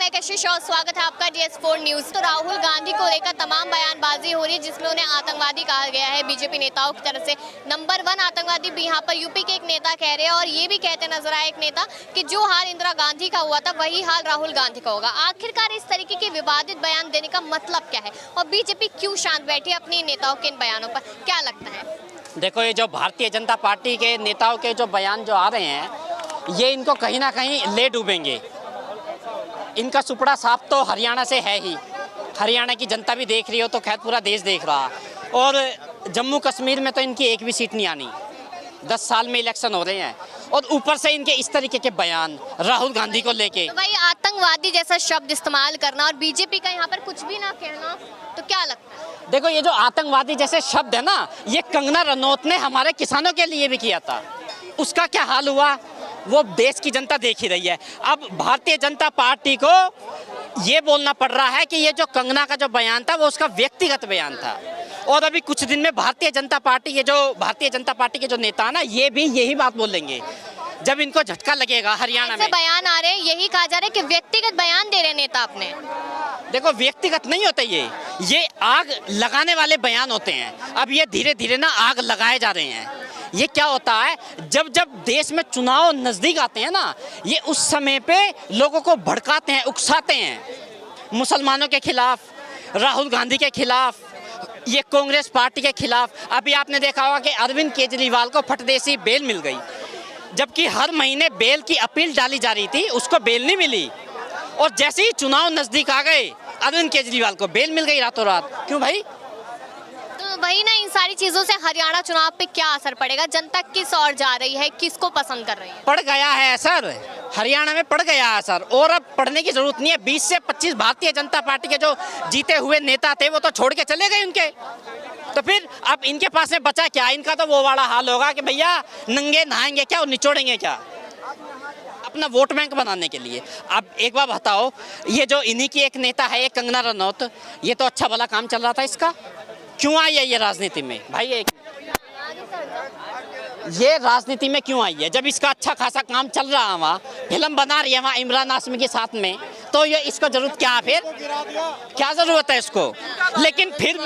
मैं कशिश और स्वागत है आपका DS4 न्यूज। तो राहुल गांधी को लेकर तमाम बयानबाजी हो रही है जिसमें उन्हें आतंकवादी कहा गया है बीजेपी नेताओं की तरफ से। नंबर 1 आतंकवादी भी यहाँ पर यूपी के एक नेता कह रहे हैं और ये भी कहते नजर आए एक नेता कि जो हाल इंदिरा गांधी का हुआ था वही हाल राहुल गांधी का होगा। आखिरकार इस तरीके के विवादित बयान देने का मतलब क्या है और बीजेपी क्यों शांत बैठी अपने नेताओं के इन बयानों पर, क्या लगता है? देखो, ये जो भारतीय जनता पार्टी के नेताओं के जो बयान जो आ रहे हैं ये इनको कहीं ना कहीं ले डूबेंगे। इनका सुपड़ा साफ तो हरियाणा से है ही। हरियाणा की जनता भी देख रही हो तो खैर पूरा देश देख रहा। और जम्मू कश्मीर में तो इनकी एक भी सीट नहीं आनी। 10 साल में इलेक्शन हो रहे हैं और ऊपर से इनके इस तरीके के बयान राहुल गांधी को लेके। तो भाई आतंकवादी जैसा शब्द इस्तेमाल करना और बीजेपी का यहाँ पर कुछ भी ना कहना, तो क्या लगता है? देखो, ये जो आतंकवादी जैसे शब्द है ना, ये कंगना रनौत ने हमारे किसानों के लिए भी किया था। उसका क्या हाल हुआ वो देश की जनता देख ही रही है। अब भारतीय जनता पार्टी को ये बोलना पड़ रहा है कि ये जो कंगना का जो बयान था वो उसका व्यक्तिगत बयान था। और अभी कुछ दिन में भारतीय जनता पार्टी के जो नेता है ना, ये भी यही बात बोलेंगे जब इनको झटका लगेगा। हरियाणा में बयान आ रहे हैं, यही कहा जा रहा है कि व्यक्तिगत बयान दे रहे नेता अपने। देखो, व्यक्तिगत नहीं होते ये आग लगाने वाले बयान होते हैं। अब ये धीरे धीरे ना आग लगाए जा रहे हैं। ये क्या होता है, जब जब देश में चुनाव नजदीक आते हैं ना, ये उस समय पे लोगों को भड़काते हैं, उकसाते हैं। मुसलमानों के खिलाफ, राहुल गांधी के खिलाफ, ये कांग्रेस पार्टी के खिलाफ। अभी आपने देखा होगा कि अरविंद केजरीवाल को फटदेसी बेल मिल गई, जबकि हर महीने बेल की अपील डाली जा रही थी, उसको बेल नहीं मिली। और जैसे ही चुनाव नजदीक आ गए, अरविंद केजरीवाल को बेल मिल गई रातों रात। क्यों भाई? तो वही ना, इन सारी चीजों से हरियाणा चुनाव पे क्या असर पड़ेगा? जनता किस ओर जा रही है, किसको पसंद कर रही है? पड़ गया है असर, हरियाणा में पड़ गया है असर। और अब पढ़ने की जरूरत नहीं है। 20 से 25 भारतीय जनता पार्टी के जो जीते हुए नेता थे वो तो छोड़ के चले गए उनके। तो फिर अब इनके पास में बचा क्या? इनका तो वो वाला हाल होगा कि भैया नंगे नहाएंगे क्या और निचोड़ेंगे क्या, अपना वोट बैंक बनाने के लिए। अब एक बार बताओ, ये जो इन्हीं की एक नेता है, ये कंगना रनौत, ये तो अच्छा भला काम चल रहा था इसका, क्यों आई है ये राजनीति में? भाई ये राजनीति में क्यों आई है जब इसका अच्छा खासा काम चल रहा है? वहाँ फिल्म बना रही है वहाँ इमरान हाशमी के साथ में, तो ये इसको जरूरत क्या है? फिर क्या जरूरत है इसको? लेकिन फिर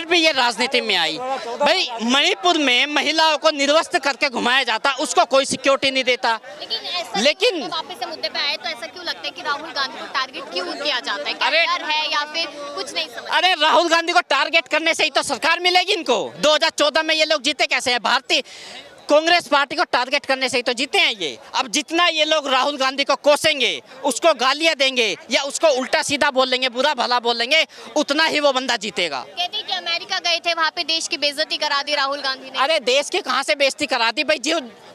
भी ये राजनीति में आई। भाई मणिपुर में महिलाओं को निर्वस्त्र करके घुमाया जाता, उसको कोई सिक्योरिटी नहीं देता। लेकिन वापस से मुद्दे पे आए तो ऐसा क्यों लगता है कि राहुल गांधी को टारगेट क्यों किया जाता है? क्या अरे डर है या फिर कुछ नहीं समझ? अरे राहुल गांधी को टारगेट करने से ही तो सरकार मिलेगी इनको। 2014 में ये लोग जीते कैसे हैं? भारतीय कांग्रेस पार्टी को टारगेट करने से ही तो जीते हैं ये। अब जितना ये लोग राहुल गांधी को कोसेंगे, उसको गालियां देंगे या उसको उल्टा सीधा बोलेंगे, बुरा भला बोलेंगे, उतना ही वो बंदा जीतेगा। कहते कि अमेरिका गए थे, वहाँ पे देश की बेइज्जती करा दी राहुल गांधी ने। अरे देश की कहाँ से बेइज्जती करा दी भाई?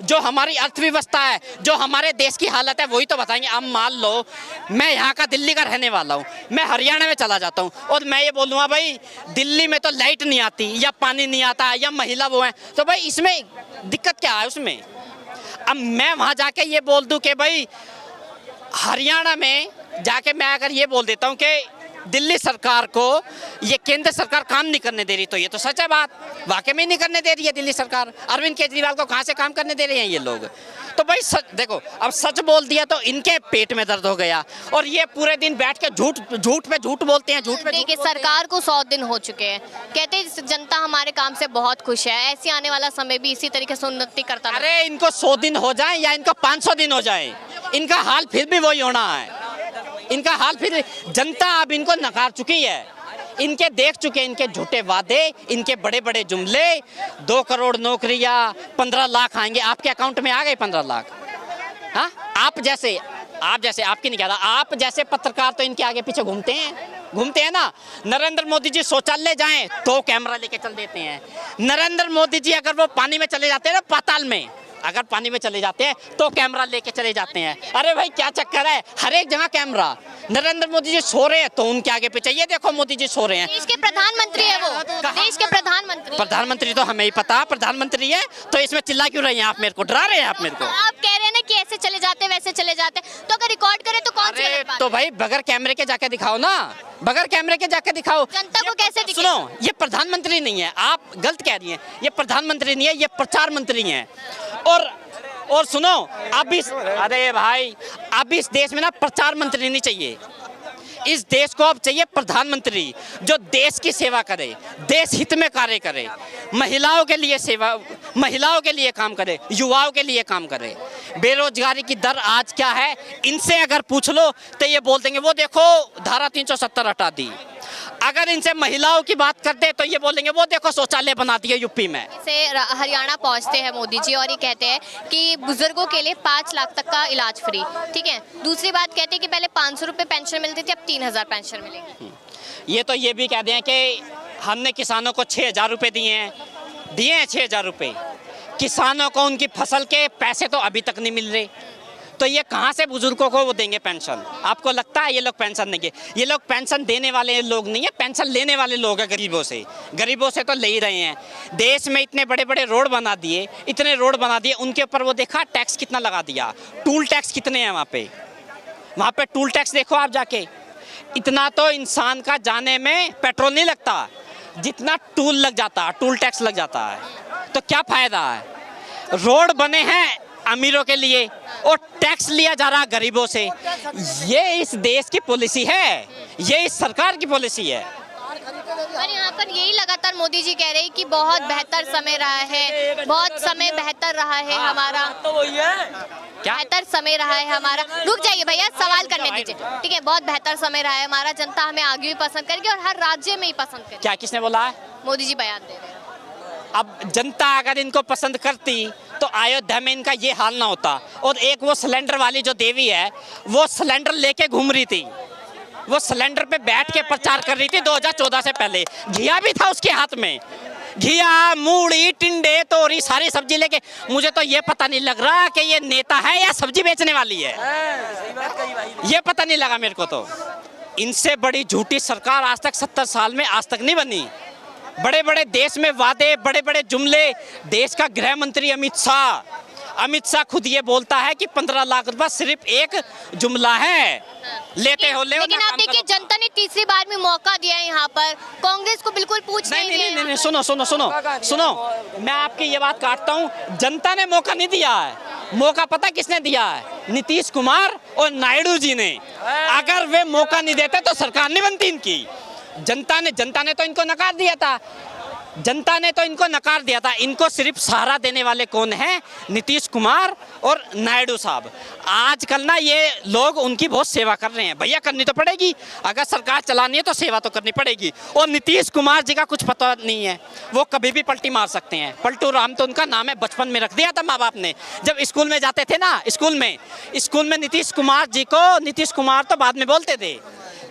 जो हमारी अर्थव्यवस्था है, जो हमारे देश की हालत है, वही तो बताएंगे। अब मान लो मैं यहाँ का दिल्ली का रहने वाला हूँ, मैं हरियाणा में चला जाता हूँ और मैं ये बोलूँगा भाई दिल्ली में तो लाइट नहीं आती या पानी नहीं आता या महिला वो है, तो भाई इसमें दिक्कत क्या है उसमें? अब मैं वहाँ जाके ये बोल दूँ कि भाई हरियाणा में जाके मैं अगर ये बोल देता हूँ कि दिल्ली सरकार को ये केंद्र सरकार काम नहीं करने दे रही, तो ये तो सच है बात, वाकई में नहीं करने दे रही है दिल्ली सरकार। अरविंद केजरीवाल को कहाँ से काम करने दे रहे हैं ये लोग? तो भाई सच देखो, अब सच बोल दिया तो इनके पेट में दर्द हो गया और ये पूरे दिन बैठ के झूठ पे झूठ बोलते हैं, देखिए सरकार को 100 दिन हो चुके हैं, कहते हैं जनता हमारे काम से बहुत खुश है, ऐसे आने वाला समय भी इसी तरीके से उन्नति करता रहे। अरे इनको 100 दिन हो जाए या इनको 500 दिन हो जाए, इनका हाल फिर भी वही होना है। इनका हाल फिर जनता अब इनको नकार चुकी है। इनके देख चुके, इनके झूठे वादे, इनके बड़े बड़े जुमले। 2 करोड़ नौकरियां, 15 लाख आएंगे आपके अकाउंट में, आ गए 15 लाख। हाँ, आप जैसे आपकी नहीं कहता, आप जैसे पत्रकार तो इनके आगे पीछे घूमते हैं ना। नरेंद्र मोदी जी शौचालय जाएं तो कैमरा लेके चल देते हैं। नरेंद्र मोदी जी अगर वो पानी में चले जाते हैं ना, पाताल में अगर पानी में चले जाते हैं तो कैमरा लेके चले जाते हैं। अरे भाई क्या चक्कर है, हर एक जगह कैमरा। नरेंद्र मोदी जी सो रहे हैं तो उनके आगे पीछे ये देखो मोदी जी सो रहे हैं। देश के प्रधानमंत्री है वो, देश के प्रधानमंत्री तो हमें ही पता प्रधानमंत्री है, तो इसमें चिल्ला क्यों रहे हैं आप? मेरे को डरा रहे हैं आप मेरे को? आप कह रहे हैं ना कि ऐसे चले जाते वैसे चले जाते, तो अगर रिकॉर्ड करे तो कौन सी गलत बात है? तो भाई बगैर कैमरे के जाके दिखाओ ना, बगैर कैमरे के जाके दिखाओ। जनता को कैसे दिखे? सुनो, ये प्रधानमंत्री नहीं है, आप गलत कह रही हैं। ये प्रधानमंत्री नहीं है, ये प्रचार मंत्री हैं। और और सुनो, अब इस अरे भाई, अब इस देश में ना प्रचार मंत्री नहीं चाहिए, इस देश को अब चाहिए प्रधानमंत्री जो देश की सेवा करे, देश हित में कार्य करे, महिलाओं के लिए सेवा, महिलाओं के लिए काम करे, युवाओं के लिए काम करे। बेरोजगारी की दर आज क्या है, इनसे अगर पूछ लो तो ये बोल देंगे वो देखो धारा 370 हटा दी। अगर इनसे महिलाओं की बात करते तो ये बोलेंगे वो देखो शौचालय बना दिए यूपी में। से हरियाणा पहुंचते हैं मोदी जी और ये कहते हैं कि बुजुर्गों के लिए 5 लाख तक का इलाज फ्री, ठीक है। दूसरी बात कहते हैं कि पहले 500 रुपये पेंशन मिलती थी, अब 3000 पेंशन मिलेगी। ये तो ये भी कहते हैं कि हमने किसानों को 6000 रुपये दिए हैं 6000 रुपये, किसानों को उनकी फसल के पैसे तो अभी तक नहीं मिल रहे, तो ये कहाँ से बुजुर्गों को वो देंगे पेंशन? आपको लगता है ये लोग पेंशन देंगे? ये लोग पेंशन देने वाले लोग नहीं है, पेंशन लेने वाले लोग हैं गरीबों से तो ले ही रहे हैं। देश में इतने बड़े बड़े रोड बना दिए, इतने रोड बना दिए, उनके ऊपर वो देखा टैक्स कितना लगा दिया, टूल टैक्स कितने हैं वहाँ पे टूल टैक्स देखो आप जाके, इतना तो इंसान का जाने में पेट्रोल नहीं लगता जितना टूल लग जाता, टूल टैक्स लग जाता है। तो क्या फायदा है? रोड बने हैं अमीरों के लिए और टैक्स लिया जा रहा गरीबों से। ये इस देश की पॉलिसी है, ये इस सरकार की पॉलिसी है। पर यहाँ पर यही लगातार मोदी जी कह रहे हैं कि बहुत बेहतर समय रहा है, बहुत समय बेहतर रहा है हमारा, तो वही है क्या बेहतर समय रहा है हमारा। रुक जाइए भैया, सवाल करने दीजिए, ठीक है। बहुत बेहतर समय रहा है हमारा, जनता हमें आगे भी पसंद करेगी और हर राज्य में ही पसंद करेगी। क्या किसने बोला है? मोदी जी बयान दे रहे हैं। अब जनता अगर इनको पसंद करती तो अयोध्या में इनका ये हाल ना होता। और एक वो सिलेंडर वाली जो देवी है, वो सिलेंडर लेके घूम रही थी, वो सिलेंडर पे बैठ के प्रचार कर रही थी 2014 से पहले। घिया भी था उसके हाथ में, घिया, मूली, टिंडे, तोरी, सारी सब्जी लेके। मुझे तो ये पता नहीं लग रहा कि ये नेता है या सब्जी बेचने वाली है, ये पता नहीं लगा मेरे को। तो इनसे बड़ी झूठी सरकार आज तक 70 साल में आज तक नहीं बनी। बड़े बड़े देश में वादे, बड़े बड़े जुमले। देश का गृह मंत्री अमित शाह खुद ये बोलता है कि 15 लाख रुपए सिर्फ एक जुमला है, लेते हो ले। लेकिन आप देखिए, जनता ने तीसरी बार भी मौका दिया है यहाँ पर, कांग्रेस को बिल्कुल पूछ नहीं दिया। नहीं, सुनो, मैं आपकी ये बात काटता हूँ। जनता ने मौका नहीं दिया है, मौका पता किसने दिया है? नीतीश कुमार और नायडू जी ने। अगर वे मौका नहीं देते तो सरकार नहीं बनती इनकी। जनता ने तो इनको नकार दिया था, इनको सिर्फ सहारा देने वाले कौन है? नीतीश कुमार और नायडू साहब। आजकल ना ये लोग उनकी बहुत सेवा कर रहे हैं। भैया करनी तो पड़ेगी, अगर सरकार चलानी है तो सेवा तो करनी पड़ेगी। और नीतीश कुमार जी का कुछ पता नहीं है, वो कभी भी पलटी मार सकते हैं। पलटू राम तो उनका नाम है, बचपन में रख दिया था माँ बाप ने। जब स्कूल में जाते थे ना, स्कूल में नीतीश कुमार जी को नीतीश कुमार तो बाद में बोलते थे,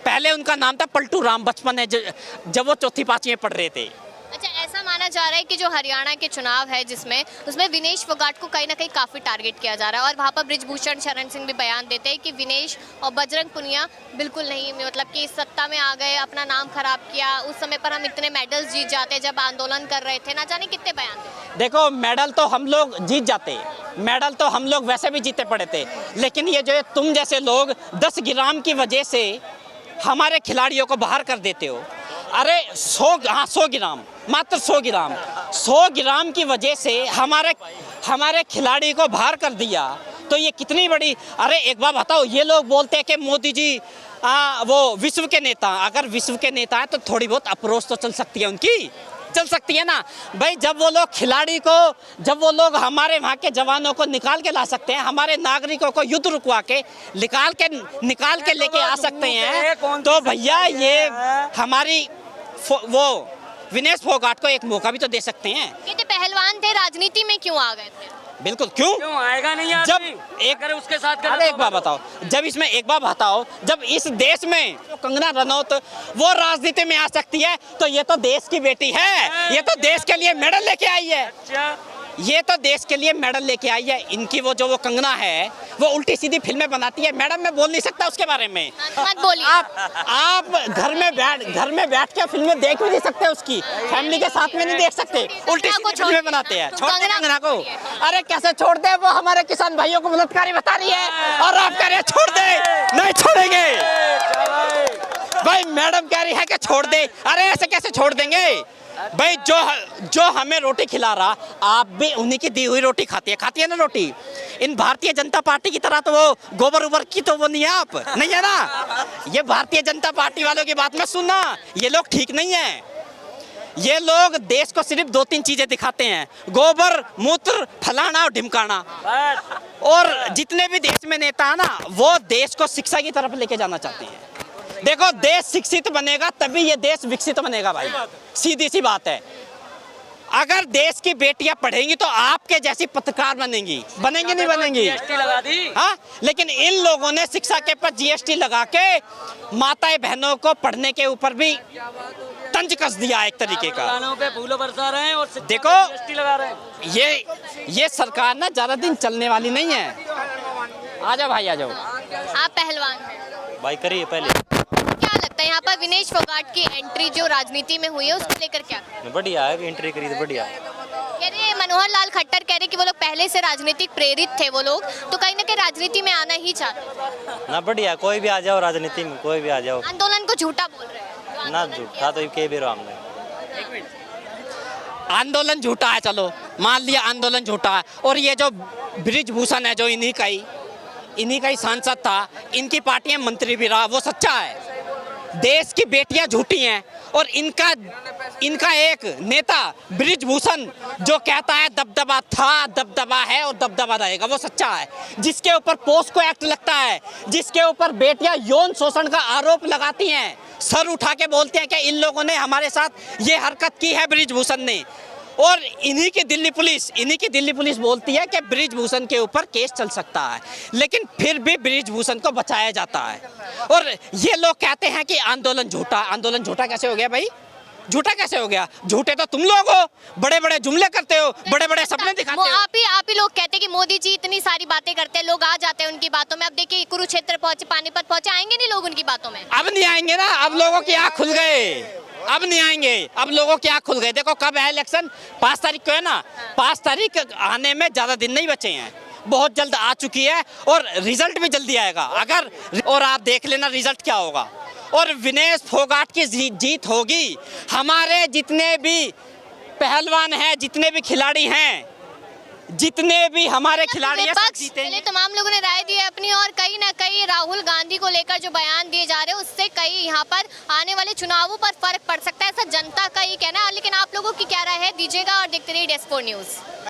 पहले उनका नाम था पलटू राम। बचपन है जब वो 4th 5वीं में पढ़ रहे थे। अच्छा, ऐसा माना जा रहा है कि जो हरियाणा के चुनाव है उसमें विनेश फोगाट को कहीं ना कहीं काफ़ी टारगेट किया जा रहा है और वहाँ पर बृजभूषण शरण सिंह भी बयान देते हैं कि विनेश और बजरंग पुनिया बिल्कुल नहीं, मतलब कि सत्ता में आ गए, अपना नाम खराब किया। उस समय पर हम इतने मेडल्स जीत जाते जब आंदोलन कर रहे थे, ना जाने कितने बयान देते। देखो, मेडल तो हम लोग जीत जाते, मेडल तो हम लोग वैसे भी जीते पड़े थे, लेकिन ये जो तुम जैसे लोग 10 ग्राम की वजह से हमारे खिलाड़ियों को बाहर कर देते हो। अरे 100 ग्राम, मात्र 100 ग्राम की वजह से हमारे खिलाड़ी को बाहर कर दिया, तो ये कितनी बड़ी। अरे एक बात बताओ, ये लोग बोलते हैं कि मोदी जी वो विश्व के नेता। अगर विश्व के नेता है तो थोड़ी बहुत अप्रोच तो चल सकती है उनकी, चल सकती है ना भाई। जब वो लोग हमारे वहाँ के जवानों को निकाल के ला सकते हैं, हमारे नागरिकों को युद्ध रुकवा के निकाल के लेके आ सकते हैं, तो भैया ये हमारी वो विनेश फोगाट को एक मौका भी तो दे सकते हैं। ये तो पहलवान थे, राजनीति में क्यों आ गए थे? बिल्कुल, क्यों आएगा नहीं? जब एक उसके साथ अरे एक बात बताओ, जब इस देश में कंगना रनौत वो राजनीति में आ सकती है, तो ये तो देश की बेटी है, ये तो देश के लिए मेडल लेके आई है। ये तो देश के लिए मेडल लेके आई है। इनकी वो कंगना है, वो उल्टी सीधी फिल्में बनाती है। मैडम, मैं बोल नहीं सकता उसके बारे में। मत बोलिए। आप घर में बैठ के फिल्में देख भी नहीं सकते, उसकी फैमिली के साथ में नहीं देख सकते। उल्टी सीधी फिल्में बनाते हैं। छोड़ दे कंगना को। अरे कैसे छोड़ दे? वो हमारे किसान भाइयों को बलात्कारी बता रही है और आप कह रहे हैं छोड़ दे। नहीं छोड़ेंगे भाई, मैडम कह रही है कि छोड़ दे। अरे ऐसे कैसे छोड़ देंगे? भाई जो हमें रोटी खिला रहा, आप भी उन्हीं की दी हुई रोटी खाती है ना रोटी। इन भारतीय जनता पार्टी की तरह तो वो गोबर उबर की तो वो नहीं है, आप नहीं है ना। ये भारतीय जनता पार्टी वालों की बात मत सुनना, ये लोग ठीक नहीं है। ये लोग देश को सिर्फ 2-3 चीजें दिखाते हैं, गोबर मूत्र फलाना और ढिमकाना। और जितने भी देश में नेता है ना, वो देश को शिक्षा की तरफ लेके जाना चाहते हैं। देखो, देश शिक्षित बनेगा तभी ये देश विकसित बनेगा भाई, सीधी सी बात है। अगर देश की बेटियां पढ़ेंगी तो आपके जैसी पत्रकार बनेंगी, नहीं बनेंगी। जीएसटी लगा दी। हाँ, लेकिन इन लोगों ने शिक्षा के ऊपर जीएसटी लगा के माताएं बहनों को पढ़ने के ऊपर भी तंज कस दिया एक तरीके का। दुकानों पे फूलों बरसा रहे हैं और शिक्षा देखो, पे जीएसटी लगा रहे हैं। ये सरकार ना ज्यादा दिन चलने वाली नहीं है। आ जाओ भाई, आ जाओ। आप पहलवान हैं। भाई करिए पहले। क्या लगता है यहाँ पर विनेश फोगाट की एंट्री जो राजनीति में हुई है उसको लेकर क्या? बढ़िया है, एंट्री करी तो बढ़िया है। कह रहे मनोहर लाल खट्टर कह रहे कि वो लोग पहले से राजनीतिक प्रेरित थे, वो लोग तो कहीं ना कहीं राजनीति में आना ही चाहते। ना बढ़िया, कोई भी आ जाओ राजनीति में, कोई भी आ जाओ। आंदोलन को झूठा बोल रहे हैं। ना झूठा तो के भी राम ने। आंदोलन झूठा है, चलो मान लिया आंदोलन झूठा है। और ये जो बृजभूषण है, जो इन्हीं का ही सांसद था, इनकी पार्टी में मंत्री भी रहा, वो सच्चा है। देश की बेटियां झूठी हैं और इनका एक नेता बृजभूषण जो कहता है दबदबा था, दबदबा है और दबदबा रहेगा, वो सच्चा है। जिसके ऊपर पोस्को एक्ट लगता है, जिसके ऊपर बेटियां यौन शोषण का आरोप लगाती हैं, सर उठा के बोलते हैं कि इन लोगों ने हमारे साथ ये हरकत की है बृजभूषण ने। और इन्हीं की दिल्ली पुलिस बोलती है कि बृजभूषण के ऊपर केस चल सकता है, लेकिन फिर भी बृजभूषण को बचाया जाता है। और ये लोग कहते हैं कि आंदोलन झूठा कैसे हो गया भाई? झूठा कैसे हो गया? झूठे तो तुम लोग हो, बड़े बड़े जुमले करते हो, बड़े बड़े सपने दिखाते हो। आप ही लोग कहते हैं कि मोदी जी इतनी सारी बातें करते हैं, लोग आ जाते हैं उनकी बातों में। अब देखिए कुरुक्षेत्र पहुंचे, पानीपत पहुंचे, आएंगे नहीं लोग उनकी बातों में? अब नहीं आएंगे ना, अब लोगों की आँख खुल गए, अब नहीं आएंगे, अब लोगों की आँख खुल गए। देखो कब है इलेक्शन? 5 तारीख को है ना। 5 तारीख आने में ज्यादा दिन नहीं बचे हैं, बहुत जल्द आ चुकी है और रिजल्ट भी जल्दी आएगा। और आप देख लेना रिजल्ट क्या होगा। और विनेश फोगाट की जीत होगी। हमारे जितने भी पहलवान हैं, जितने भी खिलाड़ी हैं, जितने भी हमारे खिलाड़ी हैं, सब जीतेंगे। पहले तमाम लोगों ने राय दी है अपनी, और कहीं ना कहीं राहुल गांधी को लेकर जो बयान दिए जा रहे हैं उससे कहीं यहाँ पर आने वाले चुनावों पर फर्क पड़ सकता है, ऐसा जनता का ही कहना है। लेकिन आप लोगों की क्या राय है, दीजिएगा और देखते रहिए DS4 न्यूज़।